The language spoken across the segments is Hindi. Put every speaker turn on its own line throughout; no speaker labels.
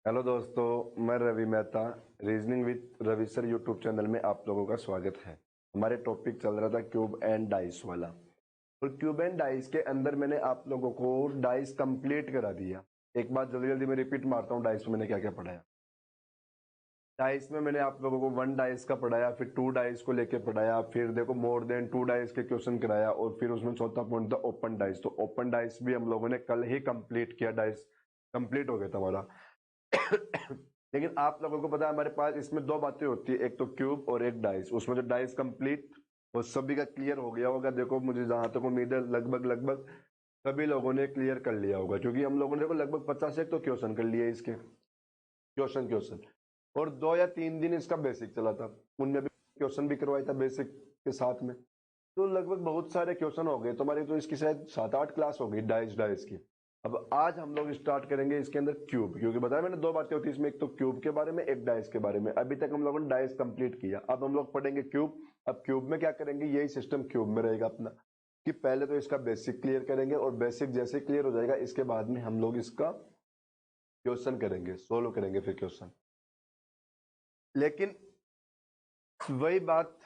हेलो दोस्तों, मैं Ravi Mehta. Reasoning with Ravi sir YouTube channel में आप लोगों का स्वागत है। हमारे टॉपिक चल रहा था क्यूब एंड डाइस वाला, और क्यूब एंड डाइस के अंदर मैंने आप लोगों को डाइस कंप्लीट करा दिया। एक बात जल्दी जल्दी मैं रिपीट मारता हूँ, डाइस में मैंने क्या क्या पढ़ाया। डाइस में मैंने आप लोगों को 1 डाइस का पढ़ाया, फिर 2 डाइस को लेके पढ़ाया, फिर देखो मोर देन 2 डाइस के क्वेश्चन कराया, और फिर उसमें चौथा पॉइंट था ओपन डाइस। तो ओपन डाइस भी हम लोगों ने कल ही कंप्लीट किया, डाइस कंप्लीट हो गया था हमारा। लेकिन आप लोगों को पता है हमारे पास इसमें दो बातें होती है, एक तो क्यूब और एक डाइस। उसमें जो डाइस कंप्लीट वो सभी का क्लियर हो गया होगा। देखो मुझे जहां तक उम्मीद है लगभग लगभग सभी लोगों ने क्लियर कर लिया होगा, क्योंकि हम लोगों ने देखो लगभग 50 एक तो क्वेश्चन कर लिए इसके, क्वेश्चन क्वेश्चन। और 2 या 3 दिन इसका बेसिक चला था, उनमें भी क्वेश्चन भी करवाया था बेसिक के साथ में। तो लगभग बहुत सारे क्वेश्चन हो गए तुम्हारी, तो इसकी शायद 7-8 क्लास हो गई डाइस डाइस की। अब आज हम लोग स्टार्ट करेंगे इसके अंदर क्यूब, क्योंकि बताया मैंने दो बातें होती है इसमें, एक तो क्यूब के बारे में, एक डाइस के बारे में। अभी तक हम लोगों ने डाइस कंप्लीट किया, अब हम लोग पढ़ेंगे क्यूब। अब क्यूब में क्या करेंगे, यही सिस्टम क्यूब में रहेगा अपना, कि पहले तो इसका बेसिक क्लियर करेंगे, और बेसिक जैसे क्लियर हो जाएगा इसके बाद में हम लोग इसका क्वेश्चन करेंगे, सोल्व करेंगे फिर क्वेश्चन। लेकिन वही बात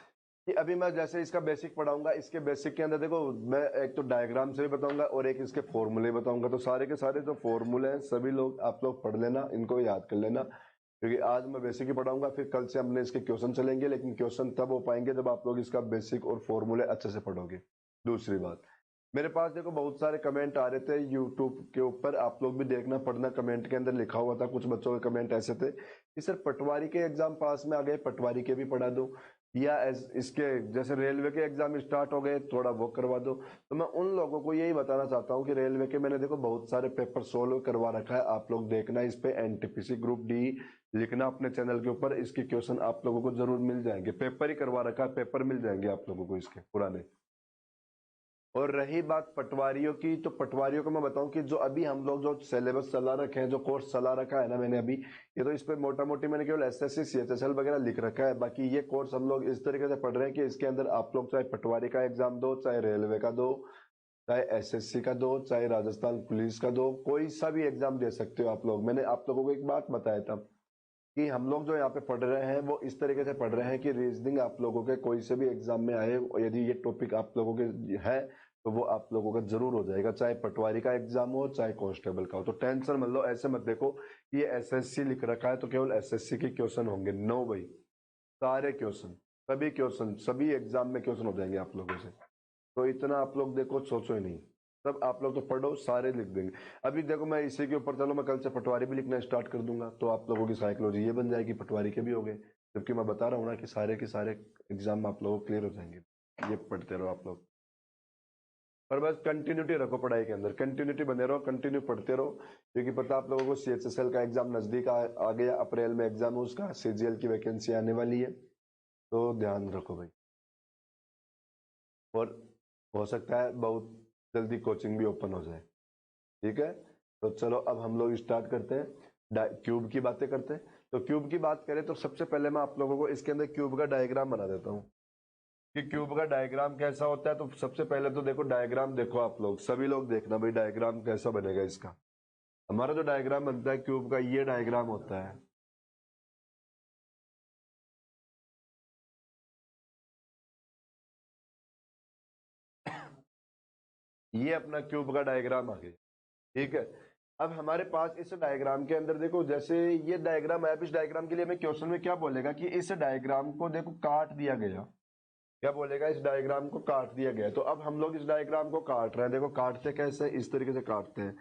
कि अभी मैं जैसे इसका बेसिक पढ़ाऊंगा, इसके बेसिक के अंदर देखो मैं एक तो डायग्राम से भी बताऊंगा और एक इसके फॉर्मूले बताऊंगा। तो सारे के सारे जो फॉर्मूले हैं सभी लोग आप लोग पढ़ लेना, इनको याद कर लेना, क्योंकि आज मैं बेसिक ही पढ़ाऊंगा, फिर कल से हमने इसके क्वेश्चन चलेंगे। लेकिन क्वेश्चन तब हो पाएंगे जब आप लोग इसका बेसिक और फॉर्मूले अच्छे से पढ़ोगे। दूसरी बात, मेरे पास देखो बहुत सारे कमेंट आ रहे थे यूट्यूब के ऊपर, आप लोग भी देखना पढ़ना, कमेंट के अंदर लिखा हुआ था। कुछ बच्चों के कमेंट ऐसे थे कि सर पटवारी के एग्जाम पास में आ गए, पटवारी के भी पढ़ा दो, या इसके जैसे रेलवे के एग्जाम स्टार्ट हो गए थोड़ा वो करवा दो। तो मैं उन लोगों को यही बताना चाहता हूँ कि रेलवे के मैंने देखो बहुत सारे पेपर सोल्व करवा रखा है, आप लोग देखना इस पे। एनटीपीसी ग्रुप डी लिखना अपने चैनल के ऊपर, इसके क्वेश्चन आप लोगों को जरूर मिल जाएंगे। पेपर ही करवा रखा है, पेपर मिल जाएंगे आप लोगों को इसके पुराने। और रही बात पटवारियों की, तो पटवारियों को मैं बताऊं कि जो अभी हम लोग जो सिलेबस चला रखे हैं, जो कोर्स चला रखा है ना मैंने अभी, ये तो इस पे मोटा मोटी मैंने केवल एसएससी सीएचएसएल वगैरह लिख रखा है। बाकी ये कोर्स हम लोग इस तरीके से पढ़ रहे हैं कि इसके अंदर आप लोग चाहे पटवारी का एग्जाम दो, चाहे रेलवे का दो, चाहे एसएससी का दो, चाहे राजस्थान पुलिस का दो, कोई सा भी एग्जाम दे सकते हो आप लोग। मैंने आप लोगों को एक बात बताया था कि हम लोग जो यहाँ पे पढ़ रहे हैं वो इस तरीके से पढ़ रहे हैं कि रीजनिंग आप लोगों के कोई से भी एग्जाम में आए, यदि ये टॉपिक आप लोगों के है तो वो आप लोगों का जरूर हो जाएगा, चाहे पटवारी का एग्जाम हो चाहे कांस्टेबल का हो। तो टेंशन मत लो, ऐसे मत देखो कि ये एसएससी लिख रखा है तो केवल एसएससी के क्वेश्चन होंगे। नो भाई, सारे क्वेश्चन, सभी क्वेश्चन, सभी एग्जाम में क्वेश्चन हो जाएंगे आप लोगों से। तो इतना आप लोग देखो सोचो ही नहीं, सब आप लोग तो पढ़ो, सारे लिख देंगे। अभी देखो मैं इसी के ऊपर, चलो मैं कल से पटवारी भी लिखना स्टार्ट कर दूंगा, तो आप लोगों की साइकोलॉजी ये बन जाएगी पटवारी के भी हो गए। जबकि मैं बता रहा हूँ ना कि सारे के सारे एग्जाम आप लोगों को क्लियर हो जाएंगे, ये पढ़ते रहो आप लोग। पर बस कंटिन्यूटी रखो पढ़ाई के अंदर, कंटिन्यूटी बने रहो, कंटिन्यू पढ़ते रहो, क्योंकि पता आप लोगों को सीएचएसएल का एग्जाम नजदीक आ गया, अप्रैल में एग्जाम है उसका, सीजीएल की वैकेंसी आने वाली है, तो ध्यान रखो भाई। और हो सकता है बहुत जल्दी कोचिंग भी ओपन हो जाए, ठीक है। तो चलो अब हम लोग स्टार्ट करते हैं, क्यूब की बातें करते हैं। तो क्यूब की बात करें तो सबसे पहले मैं आप लोगों को इसके अंदर क्यूब का डायग्राम बना देता हूँ कि क्यूब का डायग्राम कैसा होता है। तो सबसे पहले तो देखो डायग्राम, देखो आप लोग सभी लोग देखना भाई डायग्राम कैसा बनेगा इसका। हमारा जो डायग्राम बनता है क्यूब का, ये डायग्राम होता है। ये अपना क्यूब का डायग्राम आ गया, ठीक है। अब हमारे पास इस डायग्राम के अंदर देखो, जैसे ये डायग्राम है, अब इस डायग्राम के लिए हमें क्वेश्चन में क्या बोलेगा कि इस डायग्राम को देखो काट दिया गया। क्या बोलेगा, इस डायग्राम को काट दिया गया। तो अब हम लोग इस डायग्राम को काट रहे हैं, देखो काटते कैसे, इस तरीके से काटते हैं।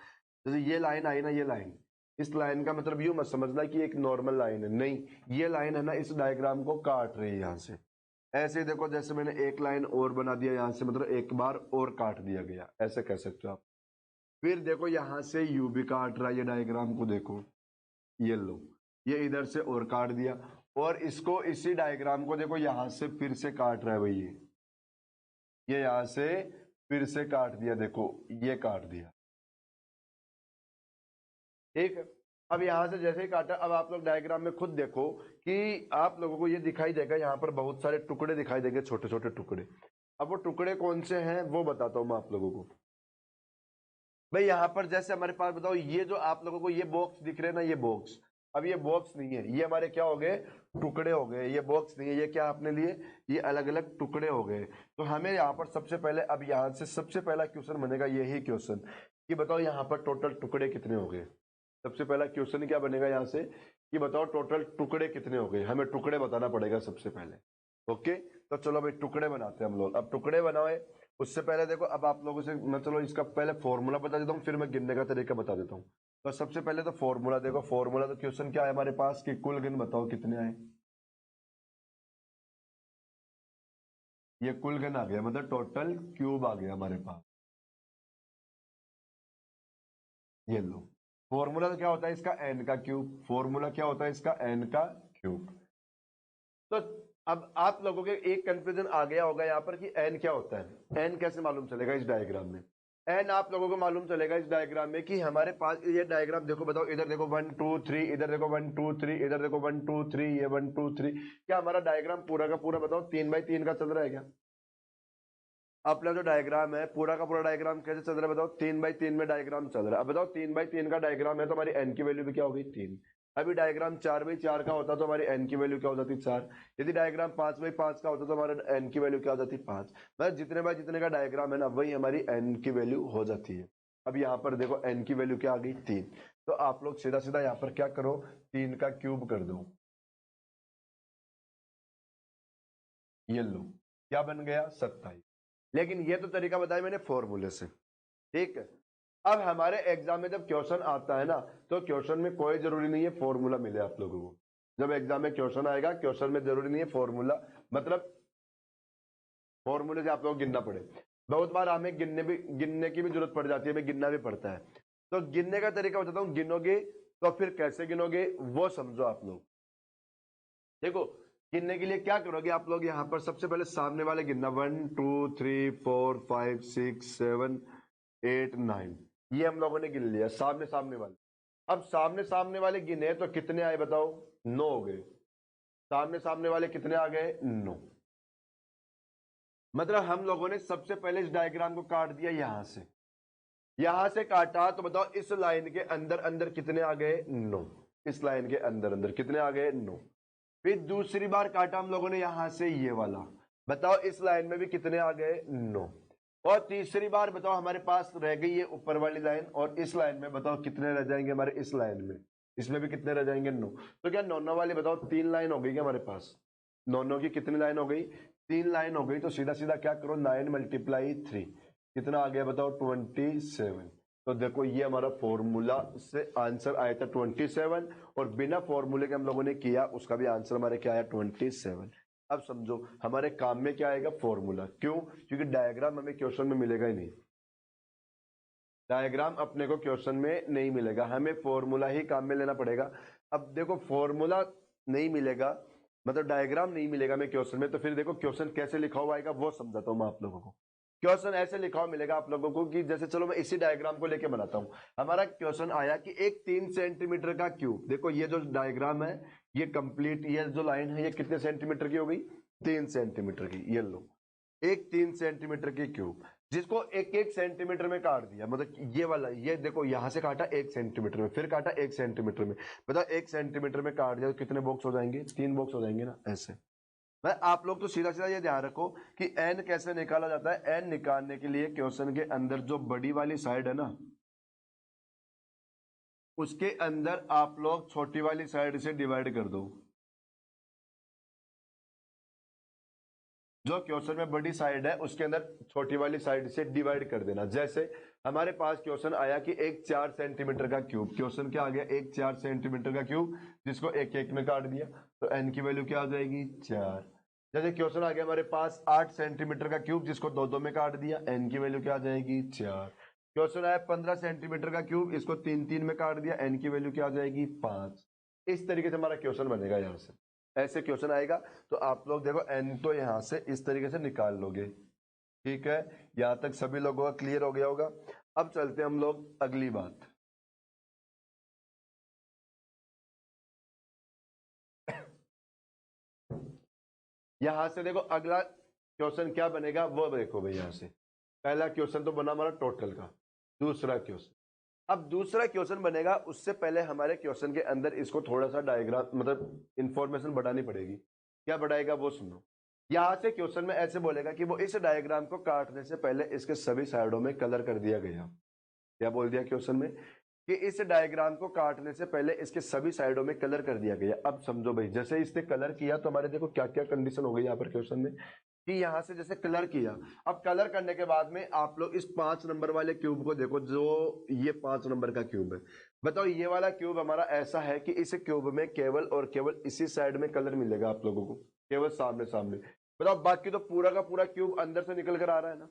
जैसे ये लाइन आई ना, ये लाइन, इस लाइन का मतलब यूं मत समझना कि एक नॉर्मल लाइन है, नहीं, ये लाइन है ना इस डायग्राम को काट रही है यहाँ से। ऐसे ही देखो, जैसे मैंने एक लाइन और बना दिया यहाँ से, मतलब एक बार और काट दिया गया, ऐसे कह सकते हो आप। फिर देखो यहाँ से यू भी काट रहा है ये डायग्राम को, देखो ये लो, ये इधर से और काट दिया। और इसको, इसी डायग्राम को देखो यहाँ से फिर से काट रहा है भाई, ये यहां से फिर से काट दिया, देखो ये काट दिया, ठीक है। अब यहां से जैसे ही काटा, अब आप लोग डायग्राम में खुद देखो कि आप लोगों को ये दिखाई देगा, यहाँ पर बहुत सारे टुकड़े दिखाई देंगे, छोटे छोटे टुकड़े। अब वो टुकड़े कौन से हैं वो बताता हूं मैं आप लोगों को। भाई यहाँ पर जैसे हमारे पास बताओ, ये जो आप लोगों को ये बॉक्स दिख रहे हैं ना, ये बॉक्स, अब ये बॉक्स नहीं है, ये हमारे क्या हो गए, टुकड़े हो गए। ये बॉक्स नहीं है, ये क्या आपने लिए, ये अलग अलग टुकड़े हो गए। तो हमें यहाँ पर सबसे पहले, अब यहाँ से सबसे पहला क्वेश्चन बनेगा यही क्वेश्चन कि बताओ यहाँ पर टोटल टुकड़े कितने हो गए। सबसे पहला क्वेश्चन क्या बनेगा यहाँ से कि बताओ टोटल टुकड़े कितने हो गए, हमें टुकड़े बताना पड़ेगा सबसे पहले। ओके, तो चलो भाई टुकड़े बनाते हैं हम लोग। अब टुकड़े बनाए उससे पहले देखो, अब आप लोगों से मैं चलो इसका पहले फॉर्मूला बता देता हूँ, फिर मैं गिनने का तरीका बता देता हूँ। तो सबसे पहले तो फॉर्मूला देखो, फॉर्मूला तो क्वेश्चन क्या है हमारे पास कि कुल गिन बताओ कितने आए। ये कुल गिन आ गया, मतलब टोटल क्यूब आ गया हमारे पास। ये लो, फॉर्मूला तो क्या होता है इसका, एन का क्यूब। फॉर्मूला क्या होता है इसका, एन का क्यूब। तो अब आप लोगों के एक कंफ्यूजन आ गया होगा यहाँ पर कि एन क्या होता है। एन कैसे मालूम चलेगा इस डायग्राम में। एन आप लोगों को मालूम चलेगा इस डायग्राम में कि हमारे पास ये डायग्राम देखो, बताओ इधर देखो 1 2 3, इधर देखो 1 2 3, इधर देखो 1 2 3, ये 1 2 3। क्या हमारा डायग्राम पूरा का पूरा बताओ 3x3 का चल रहा है क्या। अपना जो डायग्राम है पूरा का पूरा डायग्राम कैसे चल रहा है बताओ, 3x3 में डायग्राम चल रहा है। अब बताओ 3x3 का डायग्राम है तो हमारी एन की वैल्यू भी क्या होगी, 3। अभी डायग्राम 4x4 का होता तो हमारी एन की वैल्यू क्या हो जाती, 4। यदि डायग्राम 5x5 का होता तो हमारा एन की वैल्यू क्या हो जाती, 5। मतलब जितने बाय जितने का डायग्राम है ना, वही हमारी एन की वैल्यू हो जाती है। अब यहाँ पर देखो एन की वैल्यू क्या आ गई, 3। तो आप लोग सीधा सीधा यहाँ पर क्या करो, 3 का क्यूब कर दो। ये लो, क्या बन गया, 27। लेकिन ये तो तरीका बताया मैंने फॉर्मूले से, ठीक है। अब हमारे एग्जाम में जब क्वेश्चन आता है ना, तो क्वेश्चन में कोई जरूरी नहीं है फॉर्मूला मिले आप लोगों को। जब एग्जाम में क्वेश्चन आएगा, क्वेश्चन में जरूरी नहीं है फॉर्मूला, मतलब फॉर्मूले से आप लोग गिनना पड़े। बहुत बार हमें गिनने की भी जरूरत पड़ जाती है, हमें गिनना भी पड़ता है। तो गिनने का तरीका बताता हूँ, गिनोगे तो फिर कैसे गिनोगे वो समझो आप लोग। देखो, गिनने के लिए क्या करोगे आप लोग, यहाँ पर सबसे पहले सामने वाले गिनना, 1 2 3 4 5 6 7 8 9। ये हम लोगों ने गिन लिया सामने सामने वाले। अब सामने सामने वाले गिने तो कितने आए बताओ, 9 हो गए। सामने सामने वाले कितने आ गए, 9। मतलब हम लोगों ने सबसे पहले इस डायग्राम को काट दिया यहां से काटा, तो बताओ इस लाइन के अंदर अंदर कितने आ गए, 9। इस लाइन के अंदर अंदर कितने आ गए, 9। फिर दूसरी बार काटा हम लोगों ने यहां से ये वाला, बताओ इस लाइन में भी कितने आ गए, 9। और तीसरी बार बताओ हमारे पास रह गई है ऊपर वाली लाइन, और इस लाइन में बताओ कितने रह जाएंगे हमारे, इस लाइन में इसमें भी कितने रह जाएंगे, 9। तो क्या 9 वाली बताओ 3 लाइन हो गई क्या हमारे पास, 9 की कितनी लाइन हो गई, 3 लाइन हो गई। तो सीधा सीधा क्या करो, 9 × 3 कितना आ गया बताओ, 27। तो देखो ये हमारा फॉर्मूला से आंसर आया था 27, और बिना फॉर्मूले के हम लोगों ने किया, उसका भी आंसर हमारे क्या आया, 27। अब समझो हमारे काम में क्या आएगा, फॉर्मूला। क्यों, क्योंकि डायग्राम हमें क्वेश्चन में मिलेगा ही नहीं। डायग्राम अपने को क्वेश्चन में नहीं मिलेगा, हमें फॉर्मूला ही काम में लेना पड़ेगा। अब देखो फॉर्मूला नहीं मिलेगा, मतलब डायग्राम नहीं मिलेगा हमें क्वेश्चन में, तो फिर देखो क्वेश्चन कैसे लिखा हुआ आएगा वो समझाता हूँ मैं आप लोगों को। क्वेश्चन ऐसे लिखा हुआ मिलेगा आप लोगों को कि जैसे, चलो मैं इसी डायग्राम को लेके बनाता हूँ। हमारा क्वेश्चन आया कि एक 3 सेंटीमीटर का क्यूब, देखो ये जो डायग्राम है, ये कंप्लीट, ये जो लाइन है ये कितने सेंटीमीटर की हो गई, 3 सेंटीमीटर की। ये लो, एक 3 सेंटीमीटर की क्यूब, जिसको एक एक सेंटीमीटर में काट दिया, मतलब ये वाला, ये देखो यहां से काटा 1 सेंटीमीटर में, फिर काटा 1 सेंटीमीटर में, बताओ 1 सेंटीमीटर में काट दिया तो कितने बॉक्स हो जाएंगे, 3 बॉक्स हो जाएंगे ना, ऐसे। मैं आप लोग तो सीधा सीधा ये ध्यान रखो कि एन कैसे निकाला जाता है। एन निकालने के लिए क्वेश्चन के अंदर जो बड़ी वाली साइड है ना, उसके अंदर आप लोग छोटी वाली साइड से डिवाइड कर दो। जो क्वेश्चन में बड़ी साइड है उसके अंदर छोटी वाली साइड से डिवाइड कर देना। जैसे हमारे पास क्वेश्चन आया कि एक 4 सेंटीमीटर का क्यूब, क्वेश्चन क्या आ गया, एक 4 सेंटीमीटर का क्यूब, जिसको एक एक में काट दिया, तो एन की वैल्यू क्या आ जाएगी, 4। जैसे क्वेश्चन आ गया हमारे पास 8 सेंटीमीटर का क्यूब, जिसको दो दो में काट दिया, एन की वैल्यू क्या आ जाएगी, 4। क्वेश्चन आया 15 सेंटीमीटर का क्यूब, इसको 3 3 में काट दिया, एन की वैल्यू क्या आ जाएगी, 5। इस तरीके से हमारा क्वेश्चन बनेगा यहाँ से, ऐसे क्वेश्चन आएगा। तो आप लोग देखो एन तो यहां से इस तरीके से निकाल लोगे, ठीक है। यहां तक सभी लोगों का क्लियर हो गया होगा। अब चलते हैं हम लोग अगली बात। यहां से देखो अगला क्वेश्चन क्या बनेगा वो देखो भाई। यहां से पहला क्वेश्चन तो बना हमारा टोटल का, दूसरा क्वेश्चन अब दूसरा क्वेश्चन बनेगा, उससे पहले हमारे क्वेश्चन के अंदर इसको थोड़ा सा डायग्राम मतलब इंफॉर्मेशन बढ़ानी पड़ेगी। क्या बढ़ाएगा वो सुनो। यहां से क्वेश्चन में ऐसे बोलेगा कि वो इस डायग्राम को काटने से पहले इसके सभी साइडों में कलर कर दिया गया। क्या बोल दिया क्वेश्चन में कि इस डायग्राम को काटने से पहले इसके सभी साइडों में कलर कर दिया गया। अब समझो भाई, जैसे इसने कलर किया तो हमारे देखो क्या क्या कंडीशन हो गई यहाँ पर क्वेश्चन में कि यहां से जैसे कलर किया। अब कलर करने के बाद में आप लोग इस 5 नंबर वाले क्यूब को देखो, जो ये 5 नंबर का क्यूब है। बताओ ये वाला क्यूब हमारा ऐसा है कि इस क्यूब में केवल और केवल इसी साइड में कलर मिलेगा आप लोगों को, केवल सामने सामने। बताओ बाकी तो पूरा का पूरा क्यूब अंदर से निकल कर आ रहा है ना।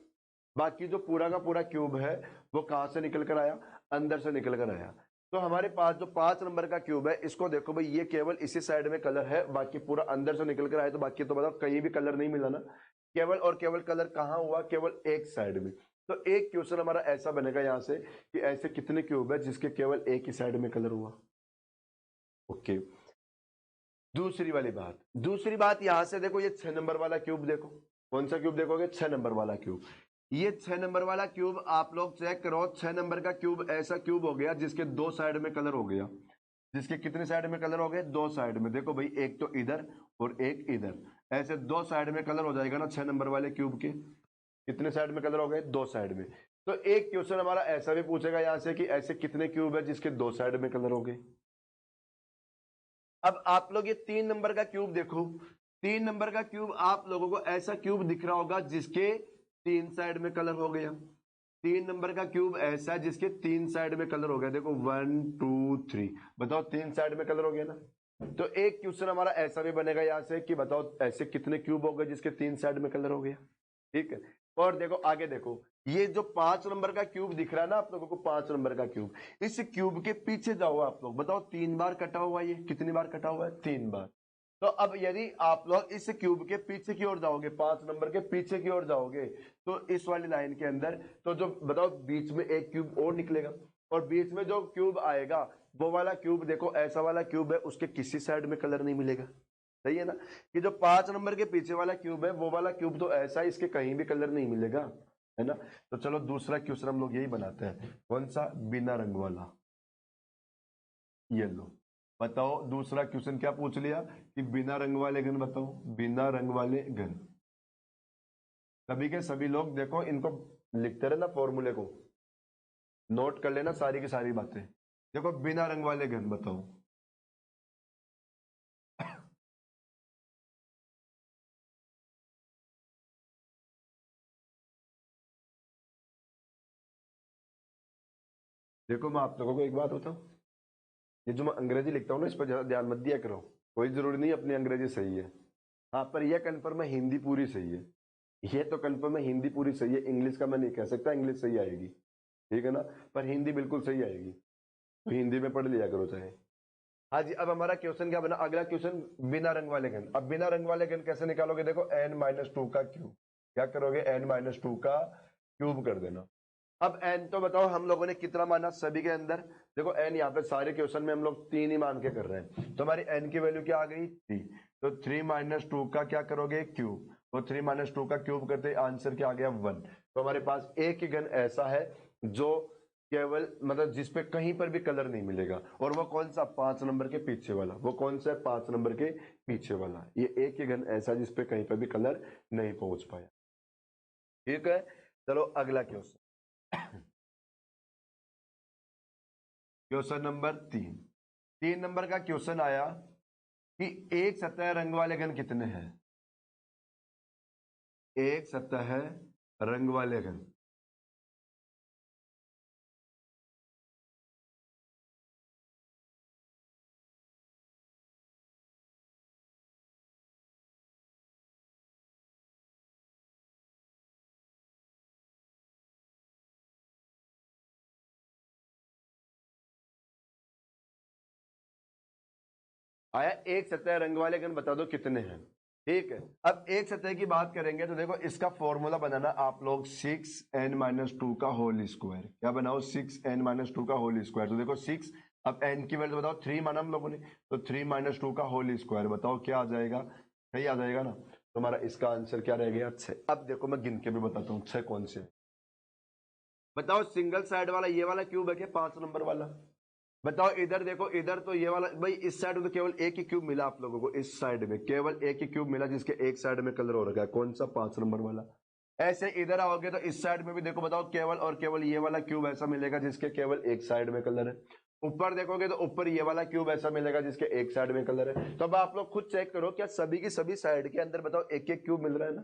बाकी जो पूरा का पूरा क्यूब है वो कहां से निकल कर आया, अंदर से निकल कर आया। तो हमारे पास जो 5 नंबर का क्यूब है, इसको देखो भाई, ये केवल इसी साइड में कलर है, बाकी पूरा अंदर से निकल कर आया। तो बाकी तो बताओ कहीं भी कलर नहीं मिला ना, केवल और केवल कलर कहां हुआ, केवल एक साइड में। तो एक क्वेश्चन हमारा ऐसा बनेगा यहां से कि ऐसे कितने क्यूब है जिसके केवल एक ही साइड में कलर हुआ। ओके, दूसरी बात यहां से देखो, ये 6 नंबर वाला क्यूब देखो। कौन सा क्यूब देखोगे, 6 नंबर वाला क्यूब। ये 6 नंबर वाला क्यूब आप लोग चेक करो। 6 नंबर का क्यूब ऐसा क्यूब हो गया जिसके 2 साइड में कलर हो गया। जिसके कितने साइड में कलर हो गए, 2 साइड में। देखो भाई, एक तो इधर और एक इधर, ऐसे 2 साइड में कलर हो जाएगा ना 6 नंबर वाले क्यूब के। कितने साइड में कलर हो गए, 2 साइड में। तो एक क्वेश्चन हमारा ऐसा भी पूछेगा यहां से कि ऐसे कितने क्यूब है जिसके 2 साइड में कलर हो गए। अब आप लोग ये 3 नंबर का क्यूब देखो। 3 नंबर का क्यूब आप लोगों को ऐसा क्यूब दिख रहा होगा जिसके 3 साइड में कलर हो गया। 3 नंबर का क्यूब ऐसा है जिसके 3 साइड में कलर हो गया। देखो 1 2 3, बताओ 3 साइड में कलर हो गया ना। तो एक क्वेश्चन हमारा ऐसा भी बनेगा यहां से कि बताओ ऐसे कितने क्यूब हो गए जिसके 3 साइड में कलर हो गया। ठीक है, और देखो आगे देखो, ये जो 5 नंबर का क्यूब दिख रहा है ना आप लोगों को, 5 नंबर का क्यूब, इस क्यूब के पीछे जाओ आप लोग, बताओ 3 बार कटा हुआ है। ये कितनी बार कटा हुआ है, 3 बार। तो अब यदि आप लोग इस क्यूब के पीछे की ओर जाओगे, 5 नंबर के पीछे की ओर जाओगे, तो इस वाली लाइन के अंदर, तो जो बताओ बीच में एक क्यूब और निकलेगा, और बीच में जो क्यूब आएगा वो वाला क्यूब देखो, ऐसा वाला क्यूब है, उसके किसी साइड में कलर नहीं मिलेगा। सही है ना, कि जो 5 नंबर के पीछे वाला क्यूब है वो वाला क्यूब तो ऐसा है, इसके कहीं भी कलर नहीं मिलेगा, है ना। तो चलो दूसरा क्वेश्चन हम लोग यही बनाते हैं। कौन सा, बिना रंग वाला, ये लो। बताओ दूसरा क्वेश्चन क्या पूछ लिया कि बिना रंग वाले घन बताओ, बिना रंग वाले घन। सभी के सभी लोग देखो, इनको लिखते रहना, फॉर्मूले को नोट कर लेना, सारी की सारी बातें। देखो बिना रंग वाले घन बताओ। देखो मैं आप लोगों को एक बात बताऊं, ये जो मैं अंग्रेजी लिखता हूँ ना, इस पर ज्यादा ध्यान मत दिया करो। कोई जरूरी नहीं अपनी अंग्रेजी सही है, हाँ, पर यह कन्फर्म है हिंदी पूरी सही है। ये तो कन्फर्म है हिंदी पूरी सही है, इंग्लिश का मैं नहीं कह सकता इंग्लिश सही आएगी, ठीक है ना, पर हिंदी बिल्कुल सही आएगी। तो हिंदी में पढ़ लिया करो चाहे। हाँ जी, अब हमारा क्वेश्चन क्या बना, अगला क्वेश्चन, बिना रंग वाले घन। अब बिना रंग वाले घन कैसे निकालोगे, देखो n-2 का क्यूब। क्या करोगे, n-2 का क्यूब कर देना। अब n तो बताओ हम लोगों ने कितना माना सभी के अंदर, देखो n यहाँ पे सारे क्वेश्चन में हम लोग 3 ही मान के कर रहे हैं, तो हमारी n की वैल्यू क्या आ गई, 3। तो 3-2 का क्या करोगे, क्यूब। तो 3-2 का क्यूब करते आंसर क्या आ गया, 1। तो हमारे पास एक ही घन ऐसा है जो केवल मतलब जिसपे कहीं पर भी कलर नहीं मिलेगा, और वो कौन सा, 5 नंबर के पीछे वाला। वो कौन सा है, 5 नंबर के पीछे वाला। ये एक ही घन ऐसा जिसपे कहीं पर भी कलर नहीं पहुंच पाया। ठीक है, चलो अगला क्वेश्चन। क्वेश्चन नंबर 3 नंबर का क्वेश्चन आया कि एक सतह रंग वाले घन कितने हैं। एक सतह रंग वाले घन, आया एक सतह रंग वाले घन, बता दो कितने हैं। ठीक है, अब एक सतह की बात करेंगे तो देखो इसका फॉर्मूला बनाना आप लोग 6n-2 का होल स्क्वायर। क्या बनाओ, 6n-2 का होल स्क्वायर। तो देखो 6, अब n की वैल्यू बताओ 3 माना हम लोगों ने, तो 3-2 का होल स्क्वायर, बताओ क्या आ जाएगा, सही आ जाएगा ना। तो हमारा इसका आंसर क्या रह गया, 6। अब देखो मैं गिन के भी बताता हूँ 6 कौन से। बताओ सिंगल साइड वाला ये वाला क्यूब है क्या 5 नंबर वाला? बताओ इधर देखो, इधर तो ये वाला, भाई इस साइड में तो केवल एक ही क्यूब मिला आप लोगों को, इस साइड में केवल एक ही क्यूब मिला जिसके एक साइड में कलर हो रखा है, कौन सा? 5 नंबर वाला। ऐसे इधर आओगे तो इस साइड में भी देखो, बताओ केवल और केवल ये वाला क्यूब ऐसा मिलेगा जिसके केवल एक साइड में कलर है। ऊपर देखोगे तो ऊपर ये वाला क्यूब ऐसा मिलेगा जिसके एक साइड में कलर है। तो अब आप लोग खुद चेक करो, क्या सभी की सभी साइड के अंदर बताओ एक एक क्यूब मिल रहा है ना?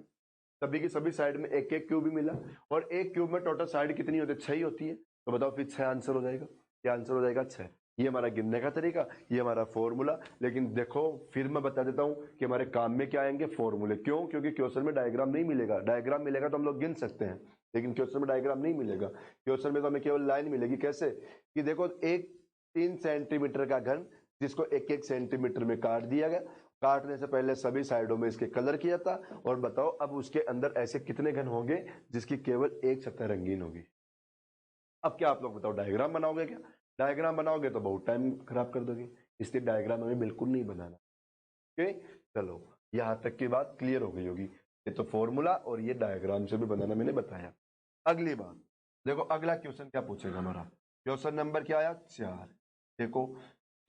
सभी की सभी साइड में एक एक क्यूब ही मिला, और एक क्यूब में टोटल साइड कितनी होती है? 6 ही होती है। तो बताओ फिर 6 आंसर हो जाएगा। क्या आंसर हो जाएगा? 6। ये हमारा गिनने का तरीका, ये हमारा फॉर्मूला। लेकिन देखो फिर मैं बता देता हूं कि हमारे काम में क्या आएंगे? फॉर्मूले। क्यों? क्योंकि क्वेश्चन में डायग्राम नहीं मिलेगा। डायग्राम मिलेगा तो हम लोग गिन सकते हैं, लेकिन क्वेश्चन में डायग्राम नहीं मिलेगा। क्वेश्चन में तो हमें केवल लाइन मिलेगी। कैसे? कि देखो एक 3 सेंटीमीटर का घन जिसको 1-1 सेंटीमीटर में काट दिया गया, काटने से पहले सभी साइडों में इसके कलर किया था, और बताओ अब उसके अंदर ऐसे कितने घन होंगे जिसकी केवल एक सतह रंगीन होगी। अब क्या आप लोग बताओ, डायग्राम बनाओगे क्या? डायग्राम बनाओगे तो बहुत टाइम खराब कर दोगे, इसलिए डायग्राम हमें बिल्कुल नहीं बनाना। ओके, चलो यहां तक की बात क्लियर हो गई होगी। ये तो फॉर्मूला और ये डायग्राम से भी बनाना मैंने बताया। अगली बात देखो, अगला क्वेश्चन क्या पूछेगा हमारा? क्वेश्चन नंबर क्या आया? 4। देखो,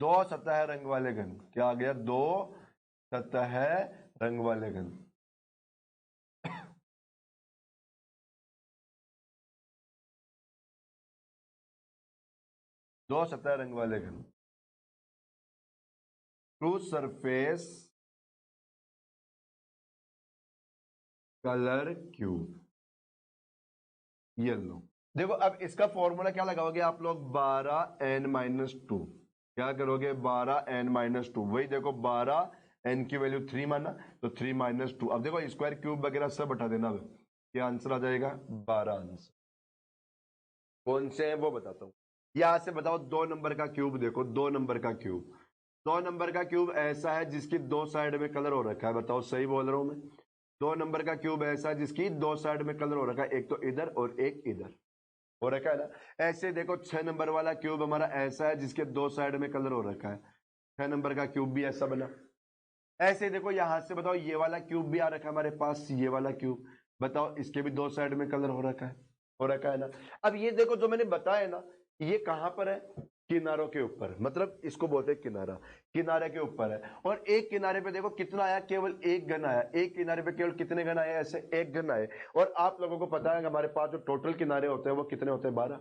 2 सतह रंग वाले घन, क्या आ गया? 2 सतह रंग वाले घन। दो सतह रंग वाले घन, two surface colour cube, yellow. देखो अब इसका फॉर्मूला क्या लगाओगे आप लोग? 12n-2। क्या करोगे? 12n-2। वही देखो 12 n की वैल्यू 3 माना, तो 3 - 2। अब देखो स्क्वायर क्यूब वगैरह सब हटा देना। अब क्या आंसर आ जाएगा? 12 आंसर। कौन से है वो बताता हूं। यहां से बताओ 2 नंबर का क्यूब देखो, 2 नंबर का क्यूब। 2 नंबर का क्यूब ऐसा है जिसकी 2 साइड में कलर हो रखा है। बताओ सही बोल रहा हूं मैं? 2 नंबर का क्यूब ऐसा है जिसकी 2 साइड में कलर हो रखा है, एक तो इधर और एक इधर हो रखा है ना। ऐसे देखो 6 नंबर वाला क्यूब हमारा ऐसा है जिसके 2 साइड में कलर हो रखा है, 6 नंबर का क्यूब भी ऐसा बना। ऐसे देखो यहां से बताओ ये वाला क्यूब भी आ रखा है हमारे पास, ये वाला क्यूब, बताओ इसके भी 2 साइड में कलर हो रखा है, हो रखा है ना। अब ये देखो जो मैंने बताया ना, ये कहां पर है? किनारों के ऊपर, मतलब इसको बोलते हैं किनारा, किनारे के ऊपर है। और एक किनारे पे देखो कितना आया? केवल एक घन आया। एक किनारे पे केवल कितने घन आए? ऐसे एक घन आए। और आप लोगों को पता है कि हमारे पास जो टोटल किनारे होते हैं वो कितने होते हैं? 12।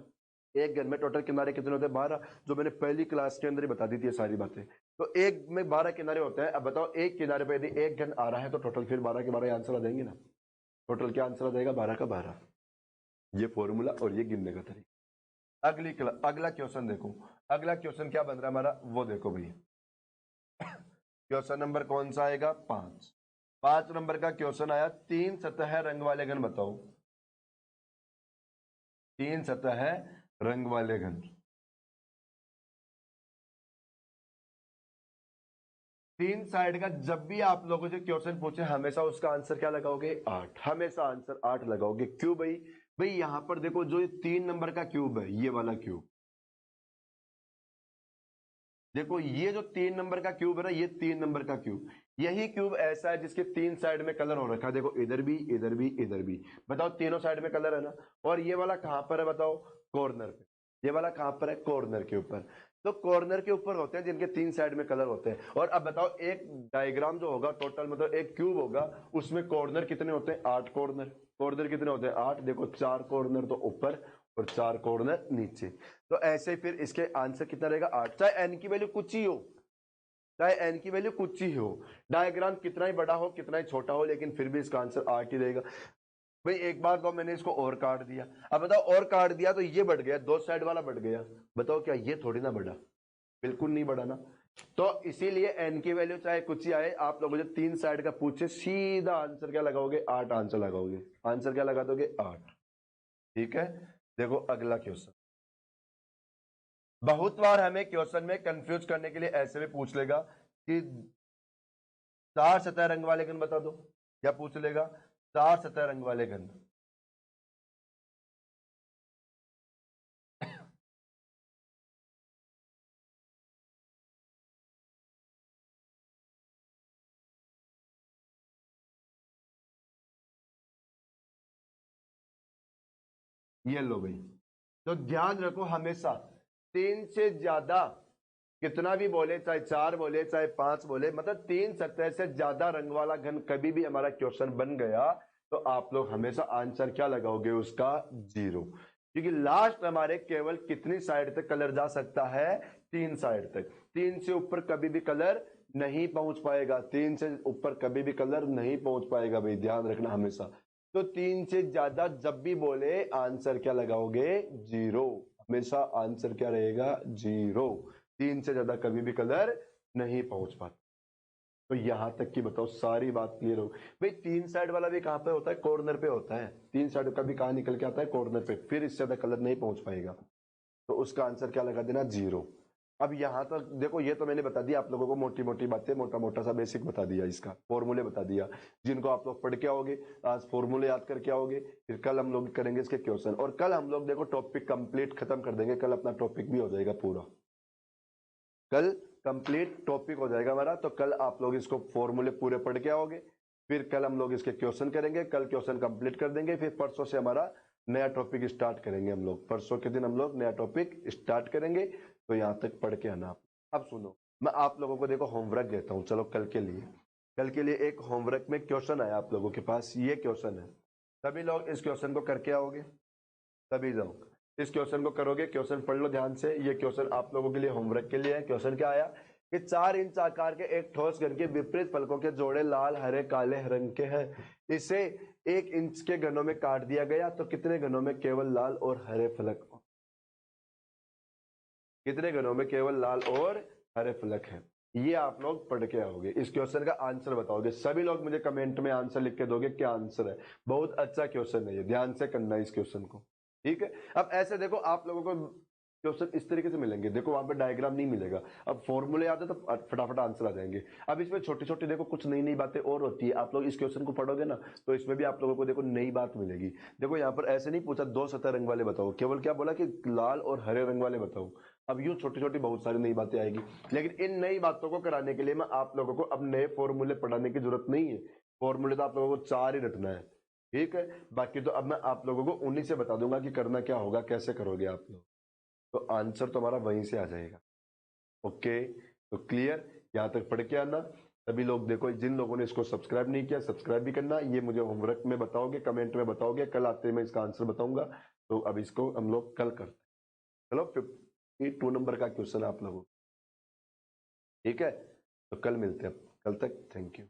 एक घन में टोटल किनारे कितने होते हैं? 12, जो मैंने पहली क्लास के अंदर ही बता दी थी ये सारी बातें। तो एक में 12 किनारे होते हैं। अब बताओ एक किनारे पे यदि एक घन आ रहा है तो टोटल फिर 12 के 12 आंसर आ जाएंगे ना। टोटल क्या आंसर आ जाएगा? 12 का 12। ये फॉर्मूला और ये गिनने का तरीका। अगला क्वेश्चन देखो, अगला क्वेश्चन क्या बन रहा है हमारा वो देखो भैया। क्वेश्चन नंबर कौन सा आएगा? 5। 5 नंबर का क्वेश्चन आया, 3 सतह रंग वाले घन बताओ। 3 सतह रंग वाले घन। 3 साइड का जब भी आप लोगों से क्वेश्चन पूछे हमेशा उसका आंसर क्या लगाओगे? 8। हमेशा आंसर 8 लगाओगे। क्यों भाई? भाई यहां पर देखो जो ये 3 नंबर का क्यूब है, ये वाला क्यूब, देखो ये जो 3 नंबर का क्यूब है ना, ये 3 नंबर का क्यूब, यही क्यूब ऐसा है जिसके 3 साइड में कलर हो रखा है। देखो इधर भी, इधर भी, इधर भी, बताओ तीनों साइड में कलर है ना। और ये वाला कहां पर है बताओ? कॉर्नर पे। ये वाला कहां पर है? कॉर्नर के ऊपर। तो कॉर्नर के ऊपर होते हैं जिनके 3 साइड में कलर होते हैं। और अब बताओ एक डायग्राम जो होगा टोटल, मतलब एक क्यूब होगा, उसमें कॉर्नर कितने होते हैं? 8 कॉर्नर। कॉर्नर कितने होते हैं? 8। देखो 4 कॉर्नर तो ऊपर और 4 कॉर्नर नीचे। तो ऐसे फिर इसके आंसर कितना रहेगा? 8। चाहे एन की वैल्यू कुछ ही हो, चाहे एन की वैल्यू कुछ ही हो, डायग्राम कितना ही बड़ा हो कितना ही छोटा हो, लेकिन फिर भी इसका आंसर 8 ही रहेगा। भाई एक बार तो मैंने इसको और काट दिया, अब बताओ और काट दिया तो ये बढ़ गया, 2 साइड वाला बढ़ गया। बताओ क्या ये थोड़ी ना बढ़ा? बिल्कुल नहीं बढ़ा ना। तो इसीलिए एन की वैल्यू चाहे कुछ ही आए, आप लोगों जो 3 साइड का पूछे सीधा आंसर क्या लगाओगे? 8 आंसर लगाओगे। आंसर क्या लगा दोगे? 8। ठीक है, देखो अगला क्वेश्चन। बहुत बार हमें क्वेश्चन में कंफ्यूज करने के लिए ऐसे भी पूछ लेगा कि 4 सतह रंग वाले घन बता दो। क्या पूछ लेगा? 4 सतह रंग वाले घन। ये लो भाई, तो ध्यान रखो हमेशा 3 से ज्यादा कितना भी बोले, चाहे 4 बोले चाहे 5 बोले, मतलब 3 सतह से ज्यादा रंग वाला घन कभी भी हमारा क्वेश्चन बन गया तो आप लोग हमेशा आंसर क्या लगाओगे उसका 0, क्योंकि लास्ट हमारे केवल कितनी साइड तक कलर जा सकता है, 3 साइड तक। 3 से ऊपर कभी भी कलर नहीं पहुंच पाएगा, 3 से ऊपर कभी भी कलर नहीं पहुंच पाएगा भाई, ध्यान रखना हमेशा। तो 3 से ज्यादा जब भी बोले आंसर क्या लगाओगे 0, हमेशा आंसर क्या रहेगा 0। 3 से ज्यादा कभी भी कलर नहीं पहुंच पाता। तो यहां तक की बताओ सारी बात क्लियर हो भाई। 3 साइड वाला भी कहां पे होता है, कॉर्नर पे होता है। 3 साइड का भी कहां निकल के आता है, कॉर्नर पे, फिर इससे ज्यादा कलर नहीं पहुंच पाएगा, तो उसका आंसर क्या लगा देना 0। अब यहां तक देखो, ये तो मैंने बता दिया आप लोगों को, मोटी मोटी बातें, मोटा मोटा सा बेसिक बता दिया, इसका फॉर्मूले बता दिया, जिनको आप लोग पढ़ के आओगे, आज फॉर्मूले याद करके आओगे, फिर कल हम लोग करेंगे इसके क्वेश्चन, और कल हम लोग देखो टॉपिक कंप्लीट खत्म कर देंगे, कल अपना टॉपिक भी हो जाएगा पूरा, कल कंप्लीट टॉपिक हो जाएगा हमारा। तो कल आप लोग इसको फॉर्मूले पूरे पढ़ के आओगे, फिर कल हम लोग इसके क्वेश्चन करेंगे, कल क्वेश्चन कंप्लीट कर देंगे, फिर परसों से हमारा नया टॉपिक स्टार्ट करेंगे हम लोग, परसों के दिन हम लोग नया टॉपिक स्टार्ट करेंगे। तो यहां तक पढ़ के आना। अब सुनो, मैं आप लोगों को देखो होमवर्क देता हूं, चलो कल के लिए, कल के लिए एक होमवर्क में क्वेश्चन आया आप लोगों के पास, ये क्वेश्चन है, सभी लोग इस क्वेश्चन को करके आओगे, सभी लोग इस क्वेश्चन को करोगे, क्वेश्चन पढ़ लो ध्यान से, ये क्वेश्चन आप लोगों के लिए होमवर्क के लिए है। क्वेश्चन क्या आया कि 4 इंच आकार के एक ठोस घन के विपरीत फलकों के जोड़े लाल हरे काले रंग के हैं, इसे 1 इंच के घनों में काट दिया गया तो कितने घनों में केवल लाल और हरे फलक, कितने घनों में केवल लाल और हरे फलक है, ये आप लोग पढ़ के आओगे। इस क्वेश्चन का आंसर बताओगे, सभी लोग मुझे कमेंट में आंसर लिख के दोगे क्या आंसर है। बहुत अच्छा क्वेश्चन है ये, ध्यान से करना है इस क्वेश्चन को, ठीक है। अब ऐसे देखो आप लोगों को क्वेश्चन इस तरीके से मिलेंगे, देखो वहां पे डायग्राम नहीं मिलेगा, अब फॉर्मूले आते तो फटाफट आंसर आ जाएंगे। अब इसमें छोटी छोटी देखो कुछ नई नई बातें और होती है, आप लोग इस क्वेश्चन को पढ़ोगे ना तो इसमें भी आप लोगों को देखो नई बात मिलेगी। देखो यहाँ पर ऐसे नहीं पूछा 2 सतह रंग वाले बताओ, केवल क्या बोला कि लाल और हरे रंग वाले बताओ। अब यूं छोटी छोटी बहुत सारी नई बातें आएगी, लेकिन इन नई बातों को कराने के लिए मैं आप लोगों को अब नए फॉर्मूले पढ़ाने की जरूरत नहीं है, फॉर्मूले तो आप लोगों को 4 ही रटना है, ठीक है। बाकी तो अब मैं आप लोगों को उन्हीं से बता दूंगा कि करना क्या होगा, कैसे करोगे आप लोग, तो आंसर तो हमारा वहीं से आ जाएगा। ओके, तो क्लियर, यहां तक पढ़ के आना सभी लोग। देखो जिन लोगों ने इसको सब्सक्राइब नहीं किया सब्सक्राइब भी करना, ये मुझे होमवर्क में बताओगे, कमेंट में बताओगे, कल आते मैं इसका आंसर बताऊंगा। तो अब इसको हम लोग कल करते हैं। चलो 52 नंबर का क्वेश्चन आप लोगों, ठीक है, तो कल मिलते हैं, कल तक थैंक यू।